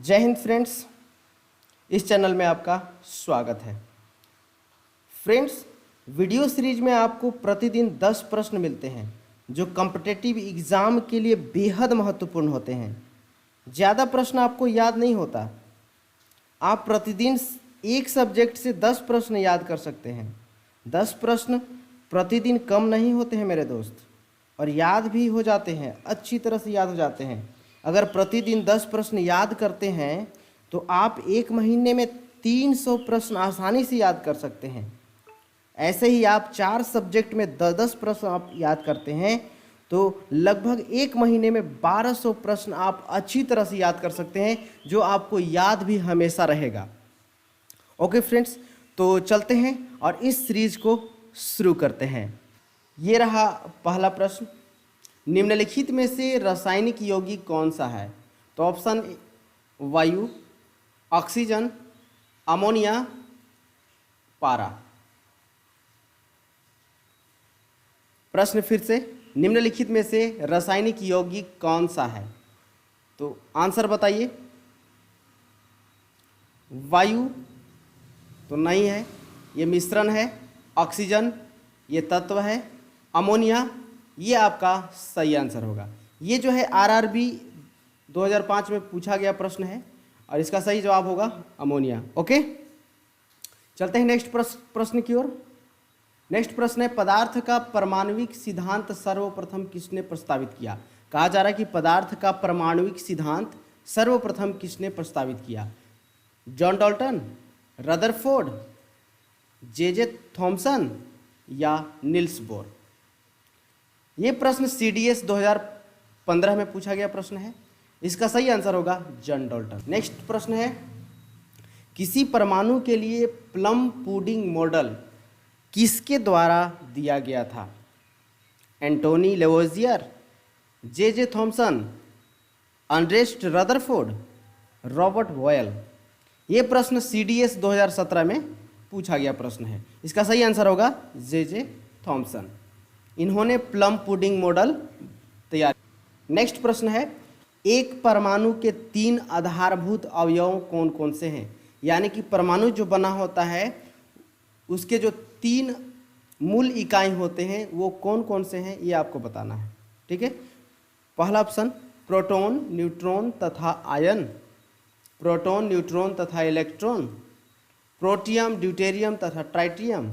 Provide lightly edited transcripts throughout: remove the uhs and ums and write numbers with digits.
जय हिंद फ्रेंड्स, इस चैनल में आपका स्वागत है। फ्रेंड्स, वीडियो सीरीज में आपको प्रतिदिन 10 प्रश्न मिलते हैं जो कॉम्पिटिटिव एग्ज़ाम के लिए बेहद महत्वपूर्ण होते हैं। ज़्यादा प्रश्न आपको याद नहीं होता, आप प्रतिदिन एक सब्जेक्ट से 10 प्रश्न याद कर सकते हैं। 10 प्रश्न प्रतिदिन कम नहीं होते हैं मेरे दोस्त, और याद भी हो जाते हैं, अच्छी तरह से याद हो जाते हैं। अगर प्रतिदिन 10 प्रश्न याद करते हैं तो आप एक महीने में 300 प्रश्न आसानी से याद कर सकते हैं। ऐसे ही आप 4 सब्जेक्ट में 10-10 प्रश्न आप याद करते हैं तो लगभग एक महीने में 1200 प्रश्न आप अच्छी तरह से याद कर सकते हैं, जो आपको याद भी हमेशा रहेगा। ओके फ्रेंड्स, तो चलते हैं और इस सीरीज को शुरू करते हैं। ये रहा पहला प्रश्न, निम्नलिखित में से रासायनिक यौगिक कौन सा है? तो ऑप्शन वायु, ऑक्सीजन, अमोनिया, पारा। प्रश्न फिर से, निम्नलिखित में से रासायनिक यौगिक कौन सा है? तो आंसर बताइए। वायु तो नहीं है, ये मिश्रण है। ऑक्सीजन ये तत्व है। अमोनिया ये आपका सही आंसर होगा। ये जो है आरआरबी 2005 में पूछा गया प्रश्न है और इसका सही जवाब होगा अमोनिया। ओके, चलते हैं नेक्स्ट प्रश्न की ओर। नेक्स्ट प्रश्न है, पदार्थ का परमाणुविक सिद्धांत सर्वप्रथम किसने प्रस्तावित किया? कहा जा रहा है कि पदार्थ का परमाणुविक सिद्धांत सर्वप्रथम किसने प्रस्तावित किया? John Dalton, Rutherford, J Thomson या नील्स बोर? ये प्रश्न सीडीएस 2015 में पूछा गया प्रश्न है। इसका सही आंसर होगा जॉन डाल्टन। नेक्स्ट प्रश्न है, किसी परमाणु के लिए प्लम पुडिंग मॉडल किसके द्वारा दिया गया था? Antoine Lavoisier, J Thomson, Ernest Rutherford, Robert Boyle? ये प्रश्न सीडीएस 2017 में पूछा गया प्रश्न है। इसका सही आंसर होगा जे थॉमसन। इन्होंने प्लम पुडिंग मॉडल तैयार। नेक्स्ट प्रश्न है, एक परमाणु के 3 आधारभूत अवयव कौन कौन से हैं? यानी कि परमाणु जो बना होता है उसके जो 3 मूल इकाई होते हैं वो कौन कौन से हैं, ये आपको बताना है। ठीक है, पहला ऑप्शन प्रोटॉन, न्यूट्रॉन तथा आयन, प्रोटॉन, न्यूट्रॉन तथा इलेक्ट्रॉन, प्रोटियम, ड्यूटेरियम तथा ट्राइटियम,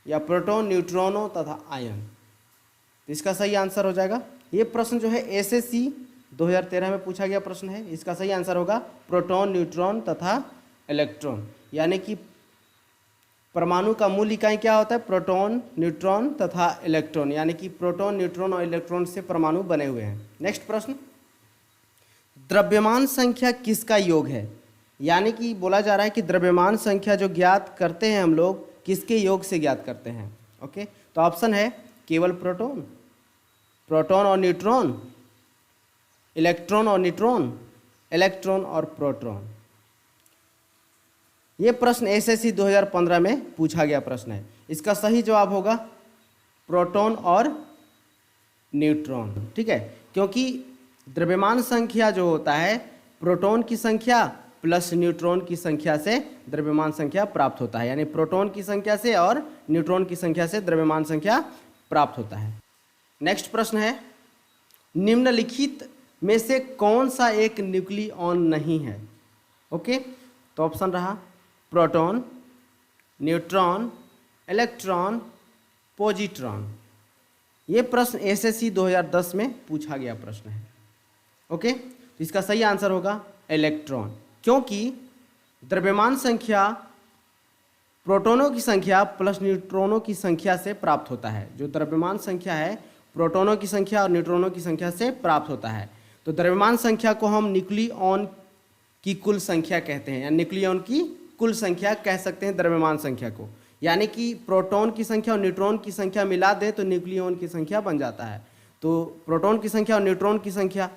या प्रोटॉन, न्यूट्रॉनो तथा आयन? तो इसका सही आंसर हो जाएगा, ये प्रश्न जो है एसएससी 2013 में पूछा गया प्रश्न है। इसका सही आंसर होगा प्रोटॉन, न्यूट्रॉन तथा इलेक्ट्रॉन। यानी कि परमाणु का मूल इकाई क्या होता है? प्रोटॉन, न्यूट्रॉन तथा इलेक्ट्रॉन। यानी कि प्रोटॉन, न्यूट्रॉन और इलेक्ट्रॉन से परमाणु बने हुए हैं। नेक्स्ट प्रश्न, द्रव्यमान संख्या किसका योग है? यानी कि बोला जा रहा है कि द्रव्यमान संख्या जो ज्ञात करते हैं हम लोग किसके योग से ज्ञात करते हैं? ओके, तो ऑप्शन है केवल प्रोटॉन, प्रोटॉन और न्यूट्रॉन, इलेक्ट्रॉन और न्यूट्रॉन, इलेक्ट्रॉन और प्रोटॉन। ये प्रश्न एसएससी 2015 में पूछा गया प्रश्न है। इसका सही जवाब होगा प्रोटॉन और न्यूट्रॉन। ठीक है, क्योंकि द्रव्यमान संख्या जो होता है प्रोटॉन की संख्या प्लस न्यूट्रॉन की संख्या से द्रव्यमान संख्या प्राप्त होता है। यानी प्रोटॉन की संख्या से और न्यूट्रॉन की संख्या से द्रव्यमान संख्या प्राप्त होता है। नेक्स्ट प्रश्न है, निम्नलिखित में से कौन सा एक न्यूक्लियॉन नहीं है? ओके, तो ऑप्शन रहा प्रोटॉन, न्यूट्रॉन, इलेक्ट्रॉन, पॉजिट्रॉन। ये प्रश्न एसएससी 2010 में पूछा गया प्रश्न है। ओके, तो इसका सही आंसर होगा इलेक्ट्रॉन, क्योंकि द्रव्यमान संख्या प्रोटॉनों की संख्या प्लस न्यूट्रॉनों की संख्या से प्राप्त होता है। जो द्रव्यमान संख्या है प्रोटॉनों की संख्या और न्यूट्रॉनों की संख्या से प्राप्त होता है। तो द्रव्यमान संख्या को हम न्यूक्लियॉन की कुल संख्या कहते हैं, या न्यूक्लियॉन की कुल संख्या कह सकते हैं द्रव्यमान संख्या को। यानी कि प्रोटॉन की संख्या और न्यूट्रॉन की संख्या मिला दें तो न्यूक्लियॉन की संख्या बन जाता है। तो प्रोटॉन की संख्या और न्यूट्रॉन की संख्या,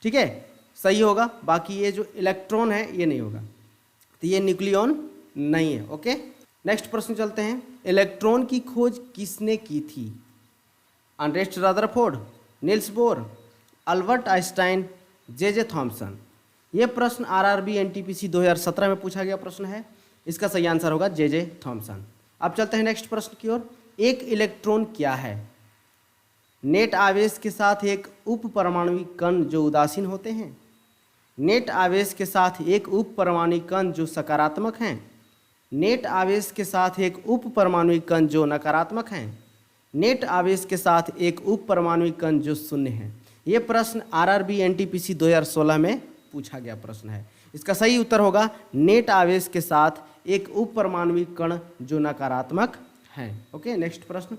ठीक है, सही होगा। बाकी ये जो इलेक्ट्रॉन है ये नहीं होगा, तो ये न्यूक्लियॉन नहीं है। ओके, नेक्स्ट प्रश्न चलते हैं, इलेक्ट्रॉन की खोज किसने की थी? Ernest Rutherford, Niels Bohr, Albert Einstein, J Thomson? ये प्रश्न आरआरबी एनटीपीसी 2017 में पूछा गया प्रश्न है। इसका सही आंसर होगा जे थॉमसन। अब चलते हैं नेक्स्ट प्रश्न की ओर। एक इलेक्ट्रॉन क्या है? नेट आवेश के साथ एक उप परमाणुविक कण जो उदासीन होते हैं, नेट आवेश के साथ एक उप परमाणुविक कण जो सकारात्मक हैं, नेट आवेश के साथ एक उप परमाणुविक कण जो नकारात्मक हैं, नेट आवेश के साथ एक उप परमाणुविक कण जो शून्य है। ये प्रश्न आरआरबी एनटीपीसी 2016 में पूछा गया प्रश्न है। इसका सही उत्तर होगा नेट आवेश के साथ एक उप परमाणुविक कण जो नकारात्मक है। ओके, नेक्स्ट प्रश्न।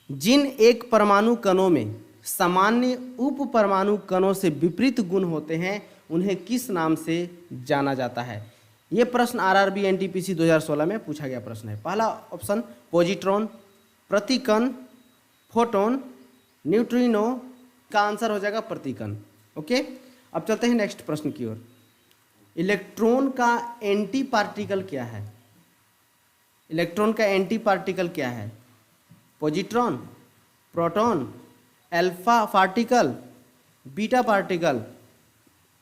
जिन एक परमाणु कणों में सामान्य उप परमाणु कणों से विपरीत गुण होते हैं उन्हें किस नाम से जाना जाता है? यह प्रश्न आरआरबी एनटीपीसी 2016 में पूछा गया प्रश्न है। पहला ऑप्शन पॉजिट्रॉन, प्रतिकण, फोटोन, न्यूट्रिनो। का आंसर हो जाएगा प्रतिकण। ओके, अब चलते हैं नेक्स्ट प्रश्न की ओर। इलेक्ट्रॉन का एंटी पार्टिकल क्या है? इलेक्ट्रॉन का एंटी पार्टिकल क्या है? Positron, proton, alpha particle, beta particle.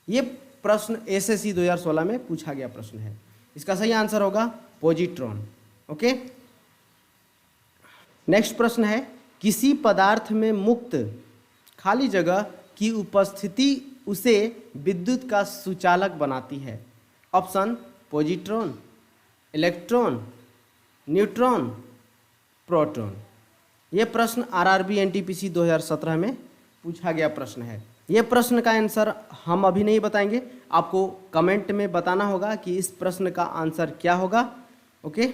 ये प्रश्न एसएससी 2016 में पूछा गया प्रश्न है। इसका सही आंसर होगा पॉजिट्रॉन। ओके, नेक्स्ट प्रश्न है किसी पदार्थ में मुक्त खाली जगह की उपस्थिति उसे विद्युत का सुचालक बनाती है। Option positron, electron, neutron, proton. ये प्रश्न आरआरबी एनटीपीसी 2017 में पूछा गया प्रश्न है। ये प्रश्न का आंसर हम अभी नहीं बताएंगे, आपको कमेंट में बताना होगा कि इस प्रश्न का आंसर क्या होगा। ओके,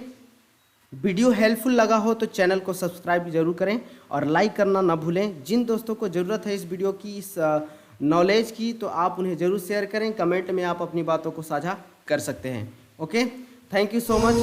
वीडियो हेल्पफुल लगा हो तो चैनल को सब्सक्राइब जरूर करें और लाइक करना ना भूलें। जिन दोस्तों को ज़रूरत है इस वीडियो की, इस नॉलेज की, तो आप उन्हें ज़रूर शेयर करें। कमेंट में आप अपनी बातों को साझा कर सकते हैं। Okay, thank you so much.